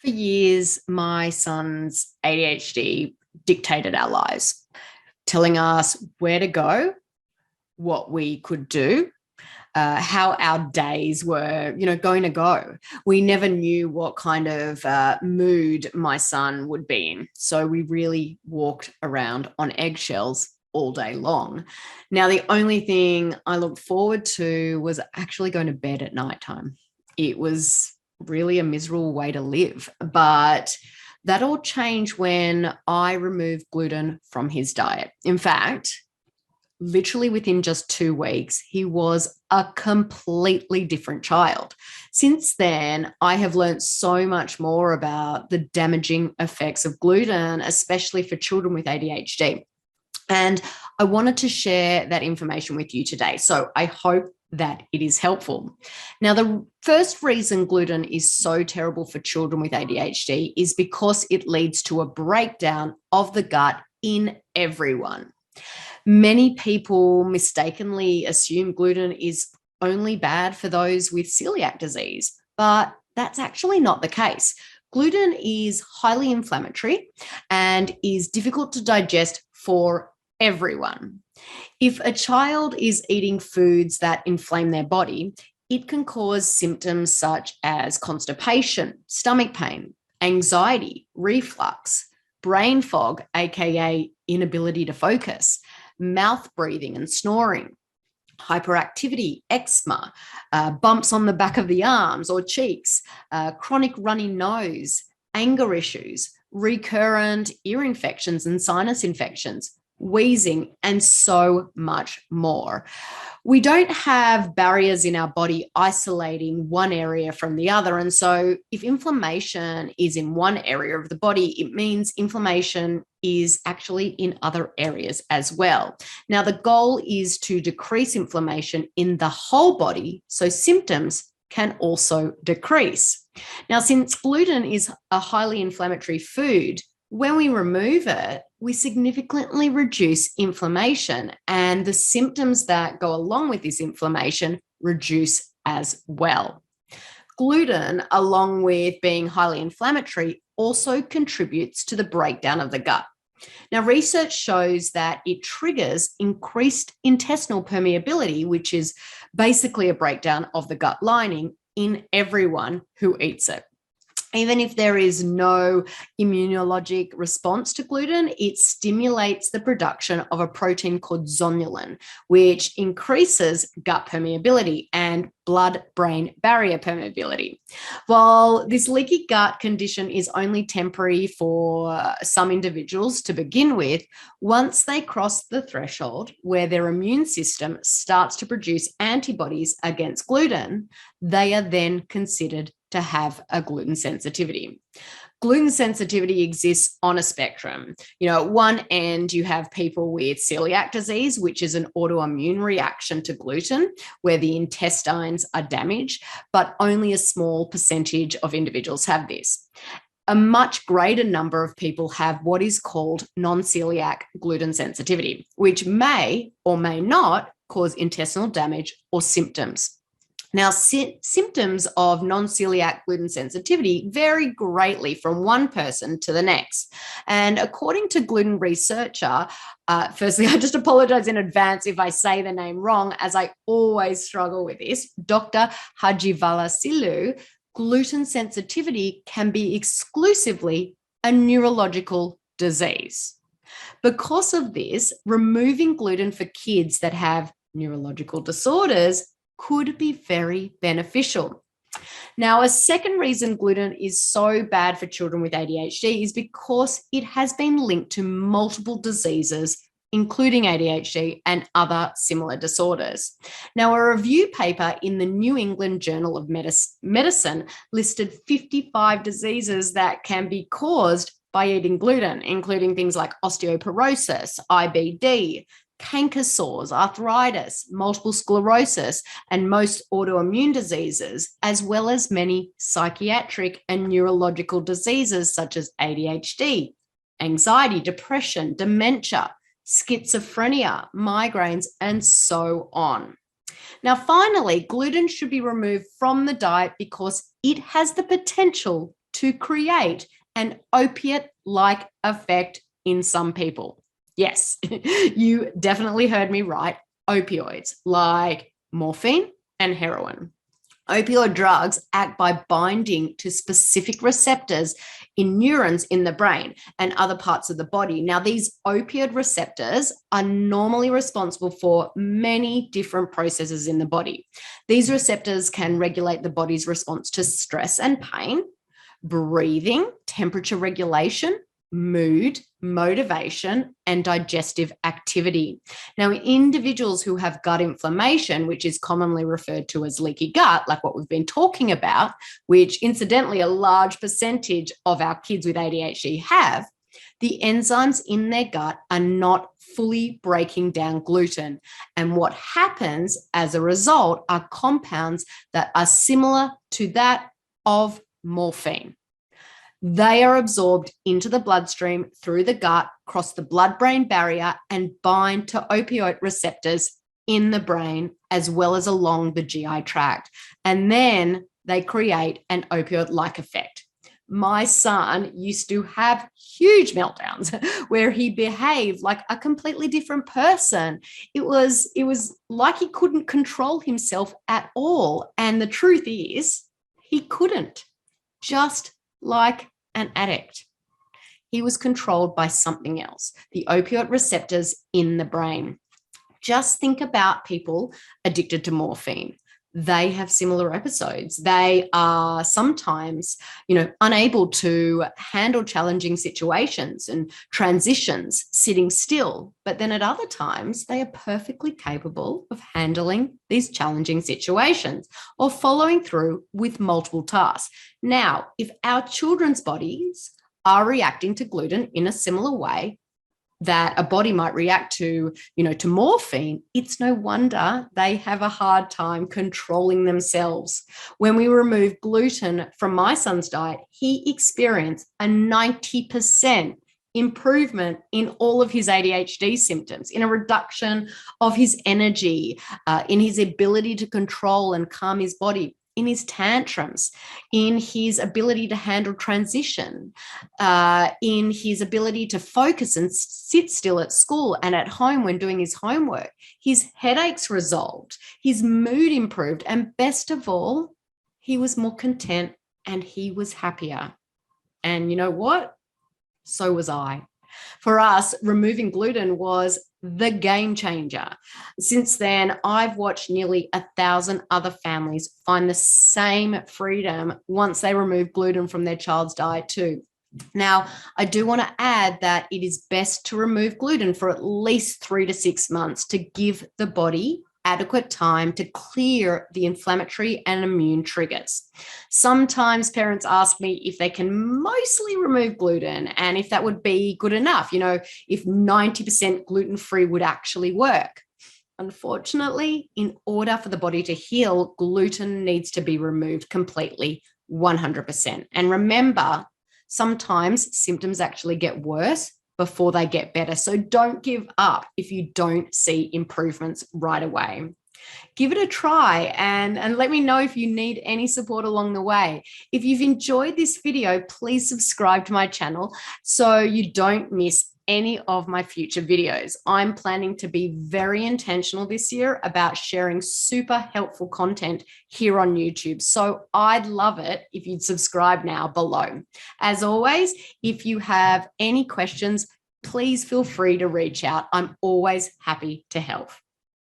For years, my son's ADHD dictated our lives, telling us where to go, what we could do, how our days were, going to go. We never knew what kind of mood my son would be in. So we really walked around on eggshells all day long. Now, the only thing I looked forward to was actually going to bed at nighttime. It was really a miserable way to live, but that all changed when I removed gluten from his diet. In fact, literally within just 2 weeks, he was a completely different child. Since then, I have learned so much more about the damaging effects of gluten, especially for children with ADHD. And I wanted to share that information with you today. So I hope that it is helpful. Now, the first reason gluten is so terrible for children with ADHD is because it leads to a breakdown of the gut in everyone. Many people mistakenly assume gluten is only bad for those with celiac disease, but that's actually not the case. Gluten is highly inflammatory and is difficult to digest for everyone. If a child is eating foods that inflame their body, it can cause symptoms such as constipation, stomach pain, anxiety, reflux, brain fog, aka inability to focus, mouth breathing and snoring, hyperactivity, eczema, bumps on the back of the arms or cheeks, chronic runny nose, anger issues, recurrent ear infections and sinus infections, wheezing, and so much more. We don't have barriers in our body isolating one area from the other. And so if inflammation is in one area of the body, it means inflammation is actually in other areas as well. Now, the goal is to decrease inflammation in the whole body so symptoms can also decrease. Now, since gluten is a highly inflammatory food, when we remove it, we significantly reduce inflammation, and the symptoms that go along with this inflammation reduce as well. Gluten, along with being highly inflammatory, also contributes to the breakdown of the gut. Now, research shows that it triggers increased intestinal permeability, which is basically a breakdown of the gut lining in everyone who eats it. Even if there is no immunologic response to gluten, it stimulates the production of a protein called zonulin, which increases gut permeability and blood-brain barrier permeability. While this leaky gut condition is only temporary for some individuals to begin with, once they cross the threshold where their immune system starts to produce antibodies against gluten, they are then considered to have a gluten sensitivity. Gluten sensitivity exists on a spectrum. At one end, you have people with celiac disease, which is an autoimmune reaction to gluten, where the intestines are damaged, but only a small percentage of individuals have this. A much greater number of people have what is called non-celiac gluten sensitivity, which may or may not cause intestinal damage or symptoms. Now, symptoms of non-celiac gluten sensitivity vary greatly from one person to the next. And according to gluten researcher, firstly, I just apologize in advance if I say the name wrong, as I always struggle with this, Dr. Hajivalasilu, gluten sensitivity can be exclusively a neurological disease. Because of this, removing gluten for kids that have neurological disorders could be very beneficial. Now, a second reason gluten is so bad for children with ADHD is because it has been linked to multiple diseases, including ADHD and other similar disorders. Now, a review paper in the New England Journal of Medicine listed 55 diseases that can be caused by eating gluten, including things like osteoporosis, IBD, canker sores, arthritis, multiple sclerosis, and most autoimmune diseases, as well as many psychiatric and neurological diseases such as ADHD, anxiety, depression, dementia, schizophrenia, migraines, and so on. Now, finally, gluten should be removed from the diet because it has the potential to create an opiate-like effect in some people. Yes, you definitely heard me right. Opioids like morphine and heroin. Opioid drugs act by binding to specific receptors in neurons in the brain and other parts of the body. Now, these opioid receptors are normally responsible for many different processes in the body. These receptors can regulate the body's response to stress and pain, breathing, temperature regulation, mood, motivation, and digestive activity. Now, individuals who have gut inflammation, which is commonly referred to as leaky gut, like what we've been talking about, which incidentally a large percentage of our kids with ADHD have, the enzymes in their gut are not fully breaking down gluten. And what happens as a result are compounds that are similar to that of morphine. They are absorbed into the bloodstream through the gut, cross the blood-brain barrier, and bind to opioid receptors in the brain, as well as along the GI tract. And then they create an opioid-like effect. My son used to have huge meltdowns where he behaved like a completely different person. It was like he couldn't control himself at all. And the truth is, he couldn't, just like an addict. He was controlled by something else, the opioid receptors in the brain. Just think about people addicted to morphine. They have similar episodes. They are sometimes, unable to handle challenging situations and transitions sitting still. But then at other times, they are perfectly capable of handling these challenging situations or following through with multiple tasks. Now, if our children's bodies are reacting to gluten in a similar way that a body might react to morphine, it's no wonder they have a hard time controlling themselves. When we removed gluten from my son's diet, he experienced a 90% improvement in all of his ADHD symptoms, in a reduction of his energy, in his ability to control and calm his body, in his tantrums, in his ability to handle transition, in his ability to focus and sit still at school and at home when doing his homework. His headaches resolved, his mood improved, and best of all, he was more content and he was happier. And you know what? So was I. For us, removing gluten was the game changer. Since then, I've watched nearly 1,000 other families find the same freedom once they remove gluten from their child's diet too. Now, I do want to add that it is best to remove gluten for at least 3 to 6 months to give the body adequate time to clear the inflammatory and immune triggers. Sometimes parents ask me if they can mostly remove gluten and if that would be good enough, if 90% gluten-free would actually work. Unfortunately, in order for the body to heal, gluten needs to be removed completely, 100%. And remember, sometimes symptoms actually get worse before they get better. So don't give up if you don't see improvements right away. Give it a try and let me know if you need any support along the way. If you've enjoyed this video, please subscribe to my channel so you don't miss any of my future videos. I'm planning to be very intentional this year about sharing super helpful content here on YouTube. So I'd love it if you'd subscribe now below. As always, if you have any questions, please feel free to reach out. I'm always happy to help.